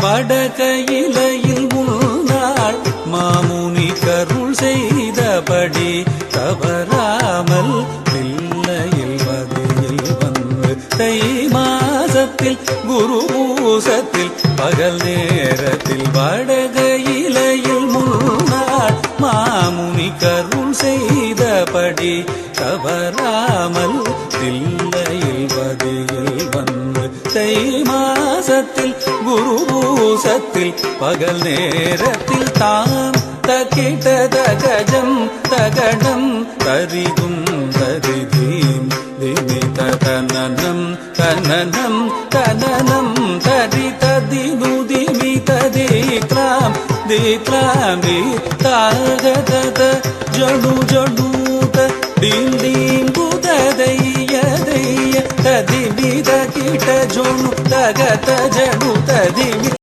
வடகையிலையில் முன்னாள் மாமுனி கருள் செய்தபடி தவறாமல் பிள்ளையில் வதியில் வந்து தை மாசத்தில் குரு பூசத்தில் பகல் நேரத்தில் வடகையிலையில் முன்னாள் மாமுனி கருள் செய்தபடி தவறாமல் பிள்ளையில் வதியில் வந்து தை மாசத்தில் குரு பூசத்தில் பகல் நேரத்தில் தாம் தகிட தகஜம் தகடம் தரிகும் தரிதீம் திமி தனனம் தனனம் தனனம் தரி ததினுதிமி ததிக்லாம் திக்லாமி தாகதத ஜடு ஜடூத டீம் டீம் புததைய தைய ததிமி தகிட ஜோணு தகத ஜடு ததிமி